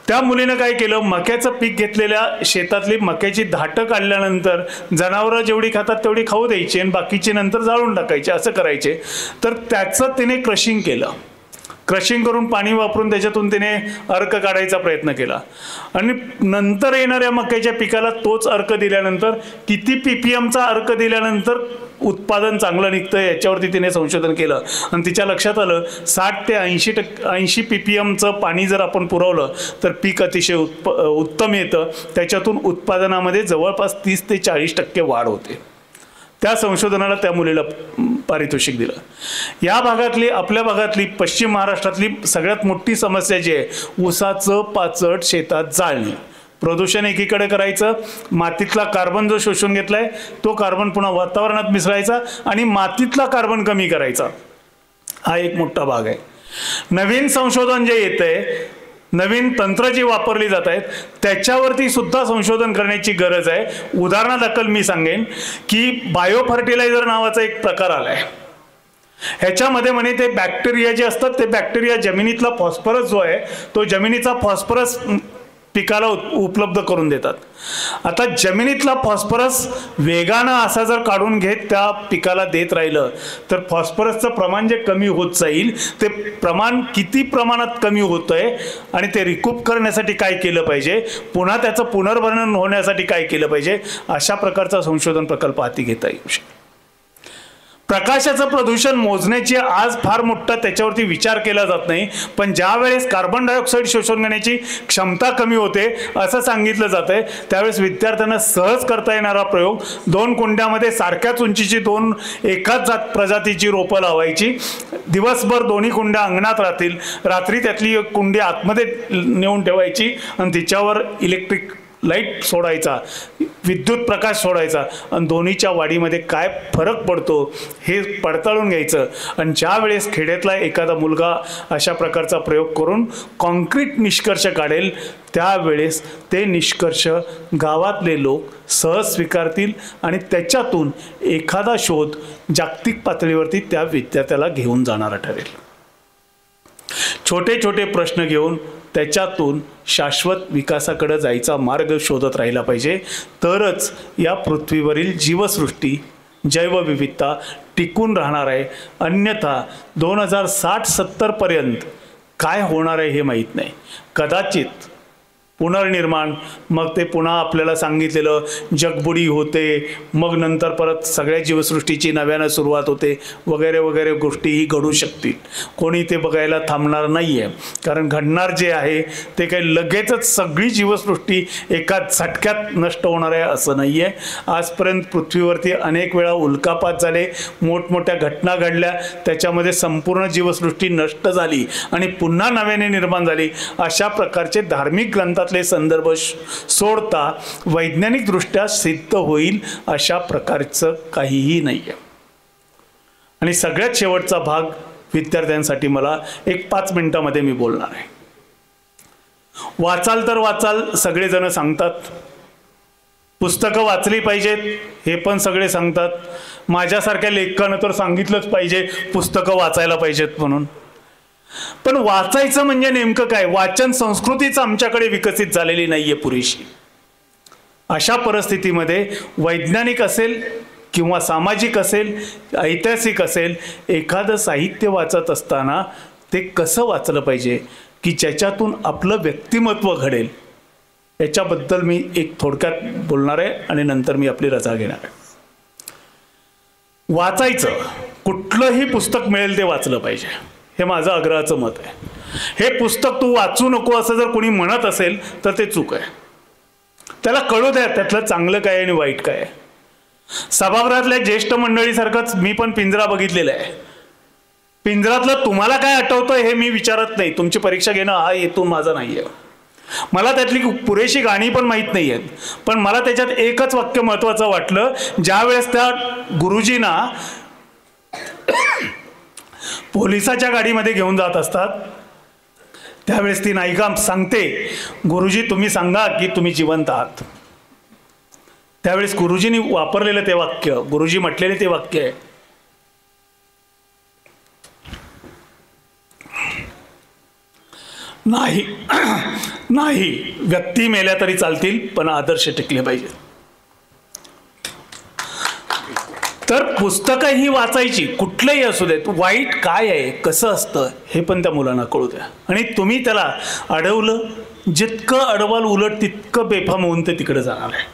त्या मुलीनं काय केलं, मक्याचं पीक घेतलेल्या शेतातली मक्याची धाटं काढल्यानंतर जनावरं जेवढी खातात तेवढी खाऊ द्यायची आणि बाकीची नंतर जाळून टाकायचे, असं करायचे. तर त्याचं तिने क्रशिंग केलं. क्रशिंग करून पाणी वापरून त्याच्यातून तिने अर्क काढायचा प्रयत्न केला आणि नंतर येणाऱ्या मक्याच्या पिकाला तोच अर्क दिल्यानंतर किती PPMचा अर्क दिल्यानंतर उत्पादन चांगलं निघतं याच्यावरती तिने संशोधन केलं. आणि तिच्या लक्षात आलं 60 ते 80 PPMचं पाणी जर आपण पुरवलं तर पीक अतिशय उत्तम येतं. त्याच्यातून उत्पादनामध्ये जवळपास 30 ते 40% वाढ होते. त्या संशोधनाला त्या मुलीला पारितोषिक दिलं. या भागातली, आपल्या भागातली, पश्चिम महाराष्ट्रातली सगळ्यात मोठी समस्या जी आहे, ऊसाचं पाचट शेतात जाळणे. प्रदूषण एकीकडे करायचं, मातीतला कार्बन जो शोषून घेतलाय तो कार्बन पुन्हा वातावरणात मिसळायचा आणि मातीतला कार्बन कमी करायचा, हा एक मोठा भाग आहे. नवीन संशोधन जे येतंय, नवीन तंत्र जी वापरली जात आहेत त्याच्यावरती सुद्धा संशोधन करण्याची गरज आहे. उदाहरणादाखल मी सांगेन की बायो फर्टिलायझर नावाचा एक प्रकार आलाय. ह्याच्यामध्ये म्हणे ते बॅक्टेरिया जे असतात, ते बॅक्टेरिया जमिनीतला फॉस्फरस जो आहे तो जमिनीचा फॉस्फरस पिकाला उपलब्ध करून देतात. आता जमिनीतला फॉस्फरस वेगानं असा जर काढून घेत त्या पिकाला देत राहिलं तर फॉस्फरसचं प्रमाण जे कमी होत जाईल, ते प्रमाण किती प्रमाणात कमी होतंय आणि ते रिकूप करण्यासाठी काय केलं पाहिजे, पुन्हा त्याचं पुनर्भरण होण्यासाठी काय केलं पाहिजे, अशा प्रकारचा संशोधन प्रकल्प हाती घेता येऊ शकतो. प्रकाशाचं प्रदूषण मोजण्याची आज फार मोठा त्याच्यावरती विचार केला जात नाही, पण ज्या वेळेस कार्बन डायऑक्साईड शोषून घेण्याची क्षमता कमी होते असं सांगितलं जातंय, त्यावेळेस विद्यार्थ्यांना सहज करता येणारा प्रयोग, 2 कुंड्यामध्ये सारख्याच उंचीची 2 एकाच प्रजातीची रोपं लावायची. दिवसभर दोन्ही कुंड्या अंगणात राहतील, रात्री त्यातली एक कुंडी आतमध्ये नेऊन ठेवायची आणि तिच्यावर इलेक्ट्रिक लाईट सोडायचा, विद्युत प्रकाश सोडायचा आणि दोन्हीच्या वाढीमध्ये काय फरक पडतो हे पडताळून घ्यायचं. आणि ज्या वेळेस खेड्यातला एखादा मुलगा अशा प्रकारचा प्रयोग करून कॉन्क्रीट निष्कर्ष काढेल, त्यावेळेस ते निष्कर्ष गावातले लोक सहज स्वीकारतील आणि त्याच्यातून एखादा शोध जागतिक पातळीवरती त्या विद्यार्थ्याला घेऊन जाणारा ठरेल. छोटे छोटे प्रश्न घेऊन त्याच्यातून शाश्वत विकासाकडे जायचा मार्ग शोधत राहिला पाहिजे, तरच या पृथ्वीवरील जीवसृष्टी, जैवविविधता टिकून राहणार आहे. अन्यथा 2060-70 पर्यंत काय होणार आहे हे माहीत नाही. कदाचित पुनर्निर्माण, मग ते पुन्हा आपल्याला सांगितलेलं जगबुडी होते, मग नंतर परत सगळ्या जीवसृष्टीची नव्यानं सुरुवात होते वगैरे वगैरे गोष्टीही घडू शकतील. कोणी ते बघायला थांबणार नाही आहे, कारण घडणार जे आहे ते काही लगेचच सगळी जीवसृष्टी एका झटक्यात नष्ट होणार आहे असं नाही आहे. आजपर्यंत पृथ्वीवरती अनेक वेळा उल्कापात झाले, मोठमोठ्या घटना घडल्या, त्याच्यामध्ये संपूर्ण जीवसृष्टी नष्ट झाली आणि पुन्हा नव्याने निर्माण झाली. अशा प्रकारचे धार्मिक ग्रंथात संदर्भ सोडता वैज्ञानिक दृष्ट्या सिद्ध होईल अशा प्रकारचं काहीही नाहीये. आणि सगळ्यात शेवटचा भाग विद्यार्थ्यांसाठी मला एक 5 मिनिटांमध्ये मी बोलणार आहे. वाचाल तर वाचाल सगळेजण सांगतात, पुस्तकं वाचली पाहिजेत हे पण सगळे सांगतात, माझ्यासारख्या लेखकानं तर सांगितलंच पाहिजे पुस्तकं वाचायला पाहिजेत म्हणून. पण वाचायचं म्हणजे नेमकं काय? वाचन संस्कृतीच आमच्याकडे विकसित झालेली नाहीये पुरेशी. अशा परिस्थितीमध्ये वैज्ञानिक असेल किंवा सामाजिक असेल, ऐतिहासिक असेल, एखादं साहित्य वाचत असताना ते कसं वाचलं पाहिजे की ज्याच्यातून आपलं व्यक्तिमत्व घडेल, याच्याबद्दल मी एक थोडक्यात बोलणार आहे आणि नंतर मी आपली रजा घेणार आहे. वाचायचं, कुठलंही पुस्तक मिळेल ते वाचलं पाहिजे, हे माझं आग्रहाचं मत आहे. हे पुस्तक तू वाचू नको असं जर कोणी म्हणत असेल तर ते चूक आहे. त्याला कळू द्या त्यातलं चांगलं काय आणि वाईट काय आहे. सभागृहातल्या ज्येष्ठ मंडळीसारखंच मी पण पिंजरा बघितलेला आहे. पिंजरातलं तुम्हाला काय आठवतं हे मी विचारत नाही. तुमची परीक्षा घेणं हा हेतू माझा नाही आहे. मला त्यातली पुरेशी गाणी पण माहीत नाही आहेत, पण मला त्याच्यात एकच वाक्य महत्त्वाचं वाटलं. ज्या वेळेस त्या गुरुजींना पोलिसाच्या गाडीमध्ये घेऊन जात असतात त्यावेळेस ती नायिका सांगते, गुरुजी तुम्ही सांगा की तुम्ही जिवंत आहात. त्यावेळेस गुरुजींनी वापरलेलं ते वाक्य, गुरुजी म्हटलेले ते वाक्य आहे, नाही नाही, व्यक्ती मेल्या तरी चालतील पण आदर्श टिकले पाहिजे. तर पुस्तकं ही वाचायची, कुठलंही असू देत. वाईट काय आहे, कसं असतं हे पण त्या मुलांना कळू द्या. आणि तुम्ही त्याला अडवलं, जितकं अडवाल उलट तितकं बेफाम होऊन ते तिकडे जाणार आहे.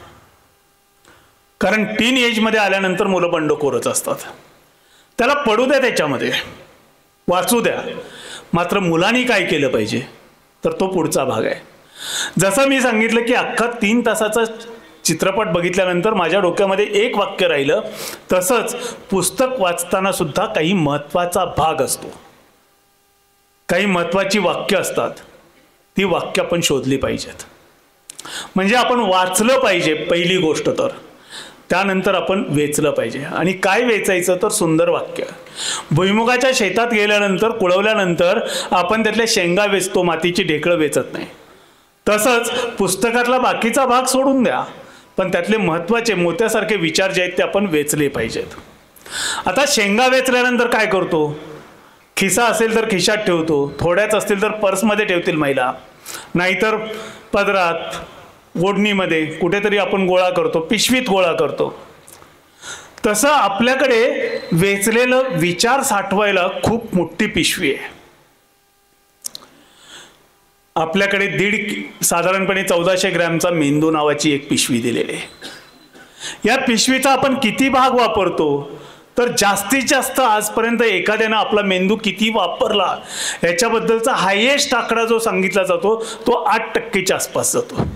कारण टीन एजमध्ये आल्यानंतर मुलं बंडखोरच असतात. त्याला पडू द्या, त्याच्यामध्ये वाचू द्या. मात्र मुलांनी काय केलं पाहिजे तर तो पुढचा भाग आहे. जसं मी सांगितलं की अख्खा 3 तासाचा चित्रपट बघितल्यानंतर माझ्या डोक्यामध्ये एक वाक्य राहिलं, तसंच पुस्तक वाचताना सुद्धा काही महत्त्वाचा भाग असतो, काही महत्त्वाची वाक्य असतात. ती वाक्य आपण शोधली पाहिजेत. म्हणजे आपण वाचलं पाहिजे पहिली गोष्ट, तर त्यानंतर आपण वेचलं पाहिजे. आणि काय वेचायचं तर सुंदर वाक्य. भुईमुगाच्या शेतात गेल्यानंतर, कुळवल्यानंतर आपण त्यातल्या शेंगा वेचतो, मातीची ढेकळं वेचत नाही. तसंच पुस्तकातला बाकीचा भाग सोडून द्या, पण त्यातले महत्त्वाचे मोत्यासारखे विचार जे आहेत ते आपण वेचले पाहिजेत. आता शेंगा वेचल्यानंतर काय करतो? खिसा असेल तर खिशात ठेवतो, थोड्याच असतील तर पर्समध्ये ठेवतील महिला, नाहीतर पदरात, ओढणीमध्ये कुठेतरी आपण गोळा करतो, पिशवीत गोळा करतो. तसं आपल्याकडे वेचलेलं विचार साठवायला खूप मोठी पिशवी आहे. आपल्याकडे साधारणपणे 1400 ग्रॅमचा मेंदू नावाची एक पिशवी दिलेली आहे. या पिशवीचा आपण किती भाग वापरतो तर जास्तीत जास्त आजपर्यंत एखाद्यानं आपला मेंदू किती वापरला याच्याबद्दलचा हायेस्ट आकडा जो सांगितला जातो तो 8% आसपास जातो.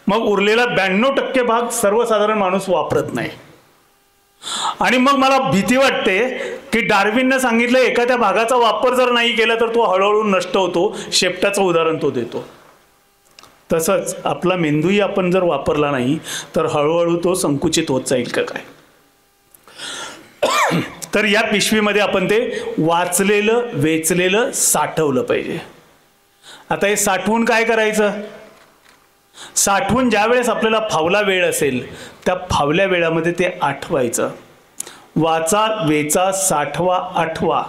मग उरलेला 92% भाग सर्वसाधारण माणूस वापरत नाही. आणि मग मला भीती वाटते की डार्विनने सांगितलं एखाद्या भागाचा वापर जर नाही केला तर तो हळूहळू नष्ट होतो. शेपटाचं उदाहरण तो देतो. तसंच आपला मेंदूही आपण जर वापरला नाही तर हळूहळू तो संकुचित होत जाईल का काय. तर या पिशवीमध्ये आपण ते वाचलेलं, वेचलेलं साठवलं पाहिजे. आता हे साठवून काय करायचं? साठवून ज्यावेळेस आपल्याला फावला वेळ असेल त्या फावल्या वेळामध्ये ते आठवायचं. वाचा, वेचा, साठवा, आठवा.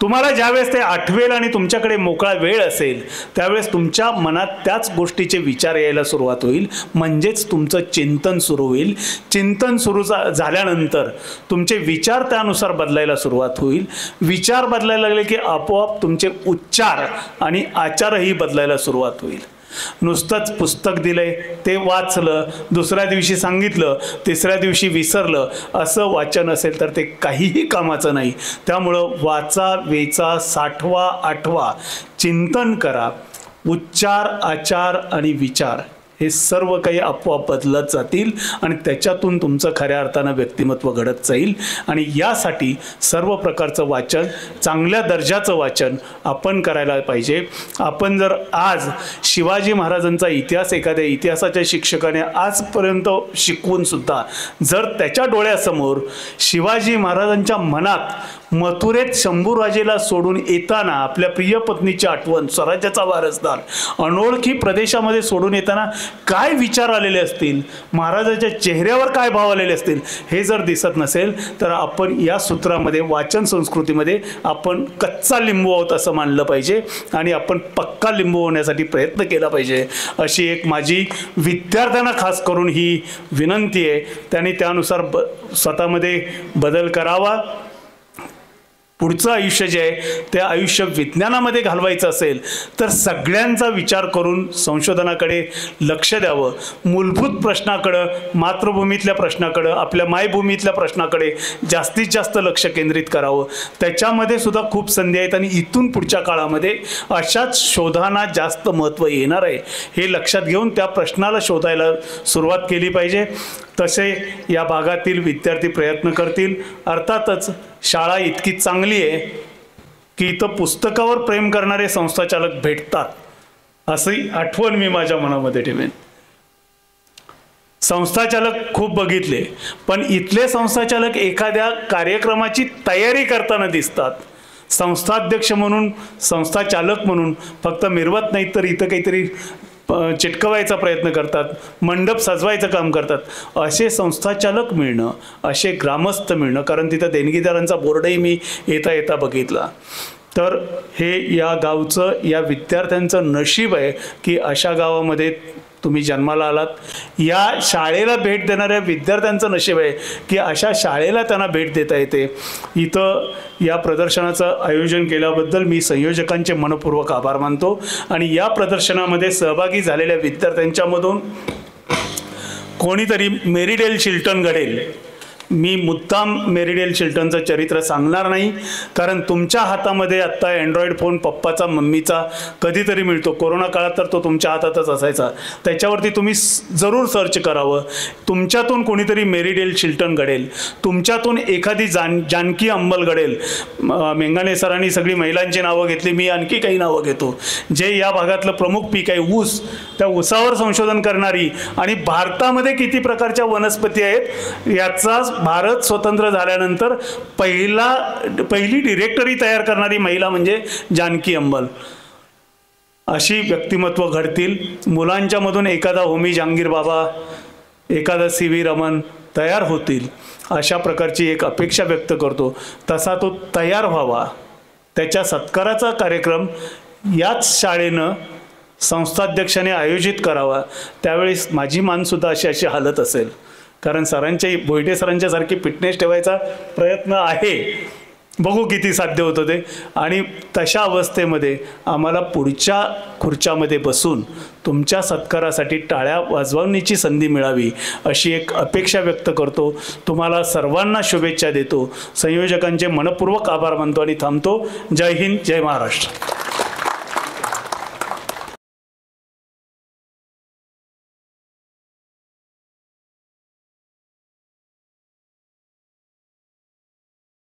तुम्हाला ज्यावेळेस ते आठवेल आणि तुमच्याकडे मोकळा वेळ असेल त्यावेळेस तुमच्या मनात त्याच गोष्टीचे विचार यायला सुरुवात होईल. म्हणजेच तुमचं चिंतन सुरू होईल. चिंतन सुरू झाल्यानंतर तुमचे विचार त्यानुसार बदलायला सुरुवात होईल. विचार बदलायला लागले की आपोआप तुमचे उच्चार आणि आचारही बदलायला सुरुवात होईल. नुसतंच पुस्तक दिलंय, ते वाचलं, दुसऱ्या दिवशी सांगितलं, तिसऱ्या दिवशी विसरलं, असं वाचन असेल तर ते काहीही कामाचं नाही. त्यामुळं वाचा, वेचा, साठवा, आठवा, चिंतन करा. उच्चार, आचार आणि विचार हे सर्व काही आपोआप बदलत जातील आणि त्याच्यातून तुमचं खऱ्या अर्थानं व्यक्तिमत्व घडत जाईल. आणि यासाठी सर्व प्रकारचं वाचन, चांगल्या दर्जाचं वाचन आपण करायला पाहिजे. आपण जर आज शिवाजी महाराजांचा इतिहास एखाद्या इतिहासाच्या शिक्षकाने आजपर्यंत शिकवून सुद्धा जर त्याच्या डोळ्यासमोर शिवाजी महाराजांच्या मनात मथुरेत शंभूराजेला सोडून येताना आपल्या प्रिय पत्नीची आठवण, स्वराज्याचा वारसदार अनोळखी प्रदेशामध्ये सोडून येताना काय विचार आलेले असतील, महाराजाच्या चेहऱ्यावर काय भाव आलेले असतील, हे जर दिसत नसेल तर आपण या सूत्रामध्ये वाचन संस्कृतीमध्ये आपण कच्चा लिंबू आहोत असं मानलं पाहिजे आणि आपण पक्का लिंबू होण्यासाठी प्रयत्न केला पाहिजे, अशी एक माझी विद्यार्थ्यांना खास करून ही विनंती आहे. त्यांनी त्यानुसार स्वतःमध्ये बदल करावा. पुढचं आयुष्य जे आहे ते आयुष्य विज्ञानामध्ये घालवायचं असेल तर सगळ्यांचा विचार करून संशोधनाकडे लक्ष द्यावं. मूलभूत प्रश्नाकडं, मातृभूमीतल्या प्रश्नाकडं, आपल्या मायभूमीतल्या प्रश्नाकडे जास्तीत जास्त लक्ष केंद्रित करावं. त्याच्यामध्ये सुद्धा खूप संधी आहेत आणि इथून पुढच्या काळामध्ये अशाच शोधांना जास्त महत्त्व येणार आहे, हे लक्षात घेऊन त्या प्रश्नाला शोधायला सुरुवात केली पाहिजे. तसे या भागातील विद्यार्थी प्रयत्न करतील. अर्थातच शाळा इतकी चांगली आहे की इथं पुस्तकावर प्रेम करणारे संस्थाचालक भेटतात, अशी आठवण मी माझ्या मनामध्ये ठेवेन. संस्थाचालक खूप बघितले, पण इथले संस्थाचालक एखाद्या कार्यक्रमाची तयारी करताना दिसतात. संस्थाध्यक्ष म्हणून, संस्थाचालक म्हणून फक्त मिरवत नाहीत तर इथं काहीतरी चिटकवायचा प्रयत्न करतात, मंडप सजवायचं काम करतात. असे संस्थाचालक मिळणं, असे ग्रामस्थ मिळणं, कारण तिथं देणगीदारांचा बोर्डही मी येता येता बघितला. तर हे या गावचं, या विद्यार्थ्यांचं नशीब आहे की अशा गावामध्ये तुम्ही जन्माला आलात. या शाळेला भेट देणाऱ्या विद्यार्थ्यांचं नशीब आहे की अशा शाळेला त्यांना भेट देता येते. इथं या प्रदर्शनाचं आयोजन केल्याबद्दल मी संयोजकांचे मनपूर्वक आभार मानतो आणि या प्रदर्शनामध्ये सहभागी झालेल्या विद्यार्थ्यांच्यामधून कोणीतरी मेरीडेल शिल्टन घडेल. मी मुद्दाम मेरीडेल शिल्टनचं चरित्र सांगणार नाही, कारण तुमच्या हातामध्ये आत्ता अँड्रॉइड फोन पप्पाचा, मम्मीचा कधीतरी मिळतो. कोरोना काळात तर तो तुमच्या हातातच असायचा. त्याच्यावरती तुम्ही जरूर सर्च करावं. तुमच्यातून कोणीतरी मेरीडेल शिल्टन घडेल, तुमच्यातून एखादी जानकी अंबल घडेल. मेंगाने सरांनी सगळी महिलांची नावं घेतली, मी आणखी काही नावं घेतो. जे या भागातलं प्रमुख पीक आहे ऊस, त्या ऊसावर संशोधन करणारी आणि भारतामध्ये किती प्रकारच्या वनस्पती आहेत याचा भारत स्वतंत्र झाल्यानंतर पहिली डिरेक्टरी तयार करणारी महिला म्हणजे जानकी अंबल. अशी व्यक्तिमत्व घडतील. मुलांच्या मधून एखादा होमी जहांगीर बाबा, एखादा CV रमन तयार होतील, अशा प्रकारची एक अपेक्षा व्यक्त करतो. तसा तो तयार व्हावा. त्याच्या सत्काराचा कार्यक्रम याच शाळेनं संस्थाध्यक्षाने आयोजित करावा. त्यावेळेस माझी मानसुद्धा अशी हालत असेल, कारण सरांच्या, भोईटे सरांच्या सारखी फिटनेस ठेवायचा प्रयत्न आहे. बघू किती साध्य होतं ते. आणि तशा अवस्थेमध्ये आम्हाला पुढच्या खुर्च्यामध्ये बसून तुमच्या सत्कारासाठी टाळ्या वाजवण्याची संधी मिळावी, अशी एक अपेक्षा व्यक्त करतो. तुम्हाला सर्वांना शुभेच्छा देतो. संयोजकांचे मनपूर्वक आभार मानतो आणि थांबतो. जय हिंद, जय महाराष्ट्र.